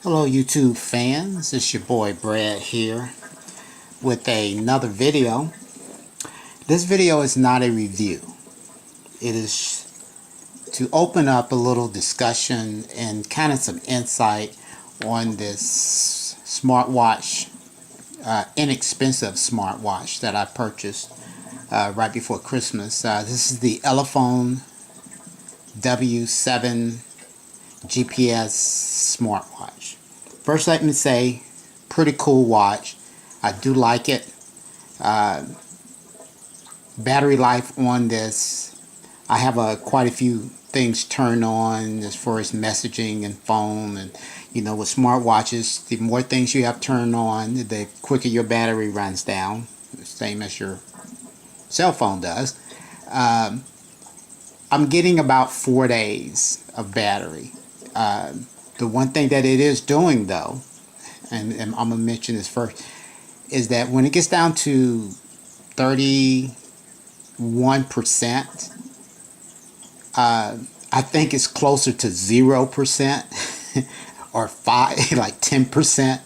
Hello YouTube fans, it's your boy Brad here with another video. This video is not a review. It is to open up a little discussion and kind of some insight on this smartwatch, inexpensive smartwatch that I purchased right before Christmas. This is the Elephone W7 GPS smartwatch. First, let me say, pretty cool watch. I do like it. Battery life on this, I have quite a few things turned on as far as messaging and phone, and with smartwatches, the more things you have turned on, the quicker your battery runs down, the same as your cell phone does. I'm getting about 4 days of battery. The one thing that it is doing though, and I'm going to mention this first, is that when it gets down to 31%, I think it's closer to 0% or 10%.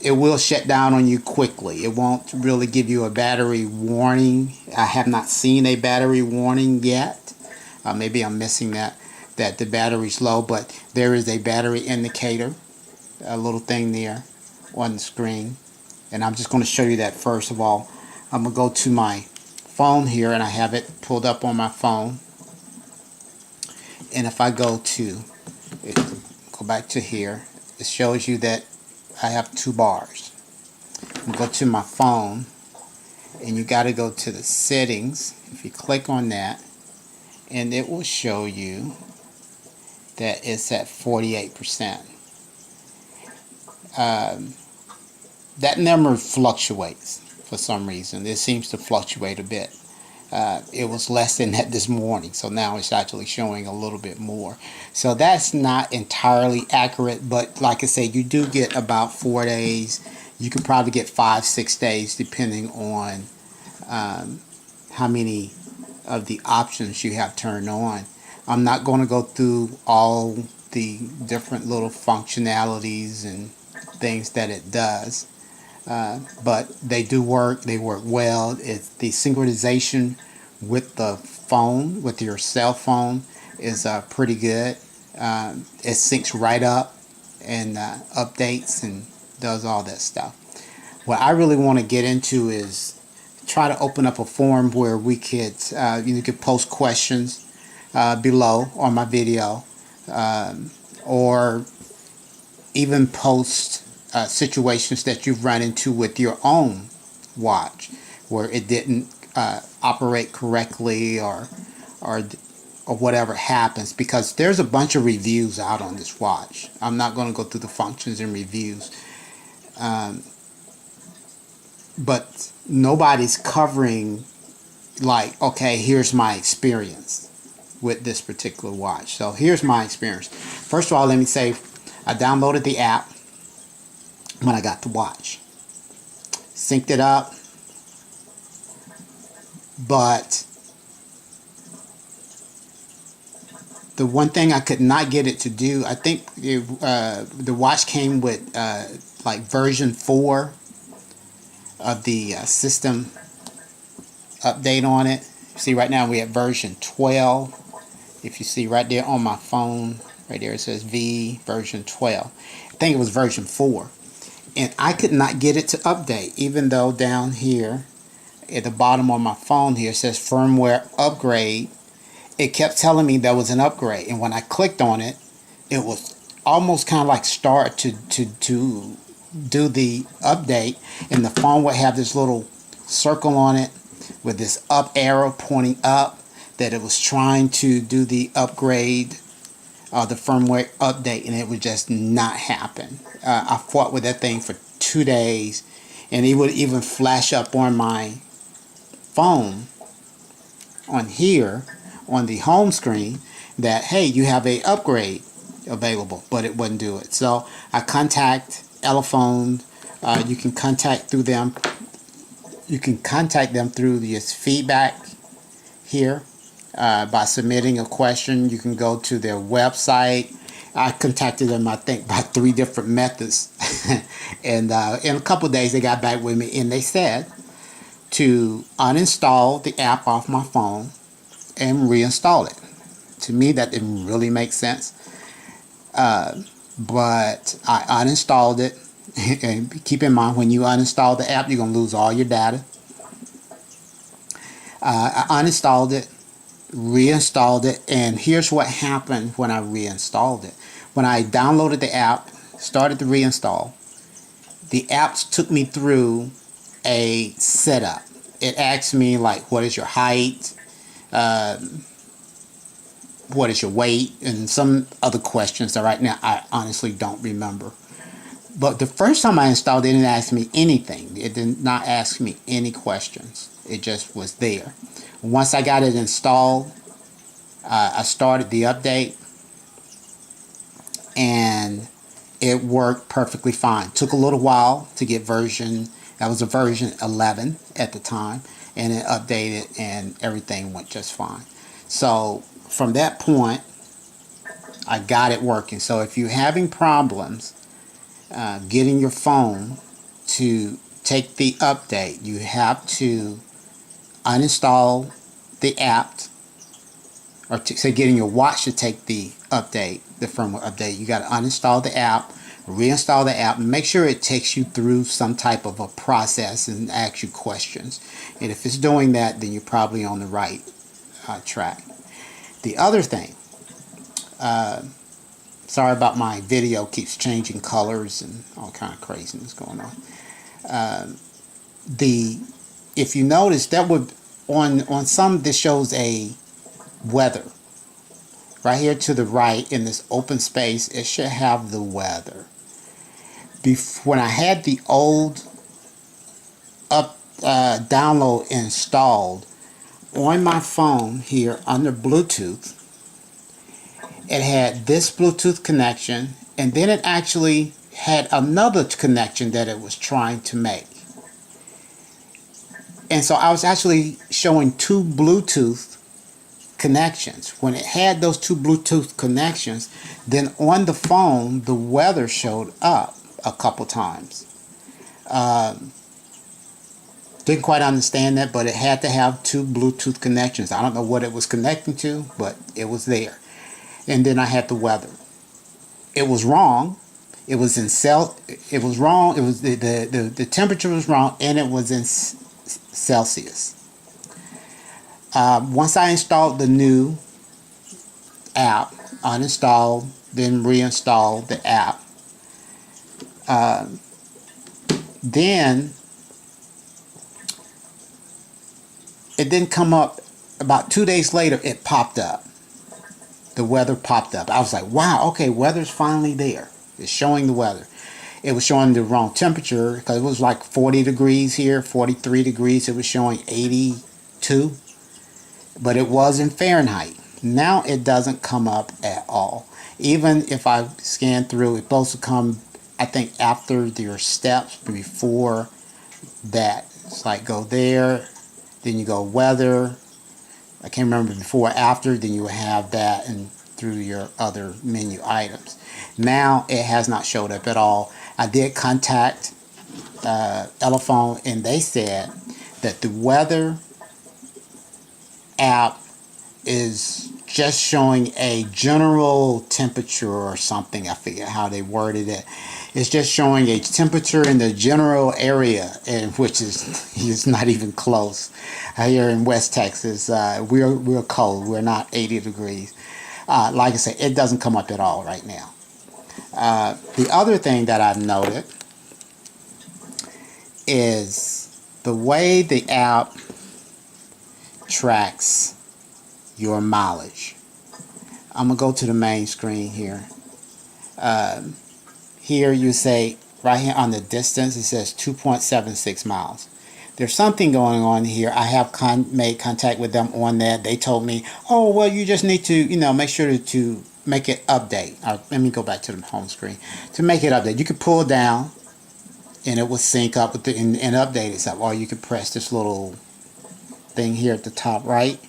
It will shut down on you quickly. It won't really give you a battery warning. I have not seen a battery warning yet. Maybe I'm missing that the battery's low, but there is a battery indicator, a little thing there on the screen, and I'm just going to show you that. First of all, I'm going to go to my phone here, and I have it pulled up on my phone, and if I go back to here, it shows you that I have 2 bars. I'm going to go to my phone, and you got to go to the settings. If you click on that, and it will show you that it's at 48%. That number fluctuates for some reason. It seems to fluctuate a bit. It was less than that this morning, so now it's actually showing a little bit more. So that's not entirely accurate, but like I say, you do get about 4 days. You could probably get 5-6 days depending on how many of the options you have turned on. I'm not going to go through all the different little functionalities and things that it does, but they do work. They work well. It's the synchronization with the phone, with your cell phone, is pretty good. It syncs right up and updates and does all that stuff. What I really want to get into is try to open up a forum where we could you could post questions below on my video, or even post situations that you've run into with your own watch where it didn't operate correctly, or whatever happens, because there's a bunch of reviews out on this watch. I'm not going to go through the functions and reviews, but nobody's covering, like, okay, here's my experience with this particular watch. So here's my experience. First of all, let me say, I downloaded the app when I got the watch, synced it up, but the one thing I could not get it to do, I think the watch came with like version 4 of the system update on it. See, right now we have version 12. If you see right there on my phone, right there it says V version 12. I think it was version 4. And I could not get it to update, even though down here at the bottom of my phone here it says firmware upgrade. It kept telling me there was an upgrade, and when I clicked on it, it was almost kind of like start to do the update, and the phone would have this little circle on it with this up arrow pointing up, that it was trying to do the upgrade, the firmware update, and it would just not happen. I fought with that thing for 2 days, and it would even flash up on my phone on here on the home screen that, hey, you have a upgrade available, but it wouldn't do it. So I contact Elephone. You can contact through them. You can contact them through this feedback here by submitting a question. You can go to their website. I contacted them, I think, by 3 different methods. And in a couple of days, they got back with me, and they said to uninstall the app off my phone and reinstall it. To me, that didn't really make sense. But I uninstalled it. And keep in mind, when you uninstall the app, you're going to lose all your data. I uninstalled it, reinstalled it, and here's what happened when I reinstalled it. When I downloaded the app, started to reinstall, the apps took me through a setup. It asked me, like, what is your height, what is your weight, and some other questions that right now I honestly don't remember. But the first time I installed it, it didn't ask me anything. It did not ask me any questions. It just was there. Once I got it installed, I started the update, and it worked perfectly fine. Took a little while to get that was a version 11 at the time, and it updated and everything went just fine. So from that point, I got it working. So if you're having problems getting your phone to take the update, you have to uninstall the app, or say getting your watch to take the update, the firmware update. You got to uninstall the app, reinstall the app, and make sure it takes you through some type of a process and asks you questions. And if it's doing that, then you're probably on the right track. The other thing, sorry about my video keeps changing colors and all kind of craziness going on. If you notice, that would on some, this shows a weather right here to the right in this open space. It should have the weather. When I had the old download installed on my phone here under Bluetooth, it had this Bluetooth connection, and then it actually had another connection that it was trying to make. And so I was actually showing 2 Bluetooth connections. When it had those 2 Bluetooth connections, then on the phone, the weather showed up a couple times. Didn't quite understand that, but it had to have 2 Bluetooth connections. I don't know what it was connecting to, but it was there. And then I had the weather. It was wrong. It was in it was wrong. It was the temperature was wrong, and it was in Celsius. Once I installed the new app, uninstalled, then reinstalled the app, then it didn't come up. About 2 days later, it popped up. The weather popped up. I was like, wow, okay, weather's finally there. It's showing the weather. It was showing the wrong temperature because it was like 40 degrees here, 43 degrees. It was showing 82, but it was in Fahrenheit. Now it doesn't come up at all. Even if I scan through, it's supposed to come, I think, after your steps, before that. It's like go there, then you go weather. I can't remember before or after, then you will have that and through your other menu items. Now it has not showed up at all. I did contact Elephone, and they said that the weather app is just showing a general temperature or something. I forget how they worded it. It's just showing a temperature in the general area, and which is not even close. Here in West Texas, we're cold. We're not 80 degrees. Like I said, it doesn't come up at all right now. The other thing that I've noted is the way the app tracks your mileage. I'm going to go to the main screen here. Here you say, right here on the distance, it says 2.76 miles. There's something going on here. I have made contact with them on that. They told me, oh, well, you just need to, make sure to make it update. Let me go back to the home screen. To make it update, you could pull down, and it will sync up with and update itself. Or you could press this little thing here at the top right,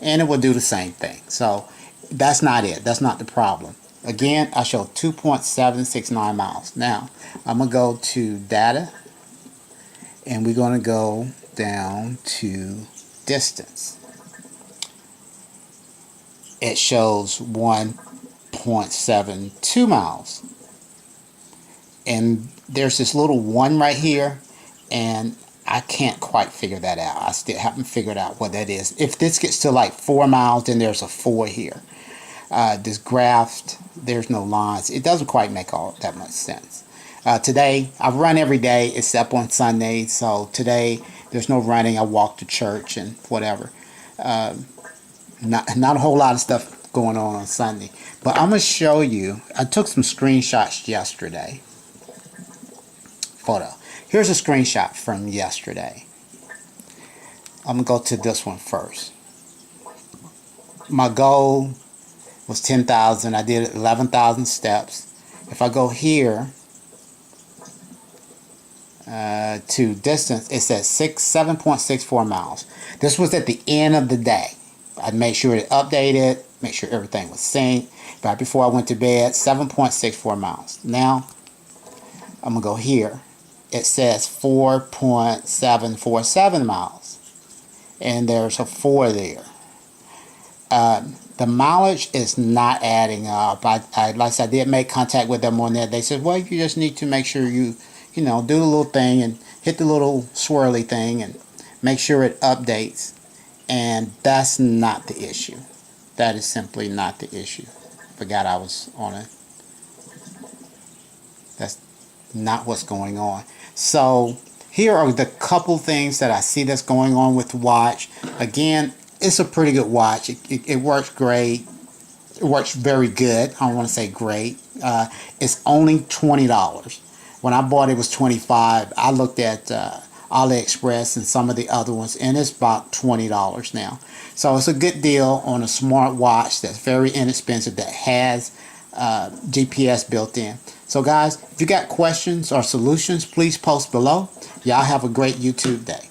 and it will do the same thing. So that's not it. That's not the problem. Again, I show 2.769 miles. Now, I'm going to go to data, and we're going to go down to distance. It shows 1.72 miles. And there's this little 1 right here, and I can't quite figure that out. I still haven't figured out what that is. If this gets to like 4 miles, then there's a 4 here. This graph, there's no lines. It doesn't quite make all that much sense. Today, I run every day except on Sunday. So today, there's no running. I walk to church and whatever. Not a whole lot of stuff going on Sunday. But I'm going to show you. I took some screenshots yesterday. Photo. Here's a screenshot from yesterday. I'm going to go to this one first. My goal was 10,000. I did 11,000 steps. If I go here to distance, it says 7.64 miles. This was at the end of the day. I made sure it updated, make sure everything was synced. Right before I went to bed, 7.64 miles. Now, I'm going to go here. It says 4.747 miles. And there's a 4 there. The mileage is not adding up. Like I said, I did make contact with them on that. They said, well, you just need to make sure you do the little thing and hit the little swirly thing and make sure it updates. And that's not the issue. That is simply not the issue. Forgot I was on it. That's not what's going on. So here are the couple things that I see that's going on with the watch. Again, it's a pretty good watch. It works great. It works very good. I don't want to say great. It's only $20. When I bought it, it was $25. I looked at AliExpress and some of the other ones, and it's about $20 now. So it's a good deal on a smartwatch that's very inexpensive, that has GPS built in. So guys, if you got questions or solutions, please post below. Y'all have a great YouTube day.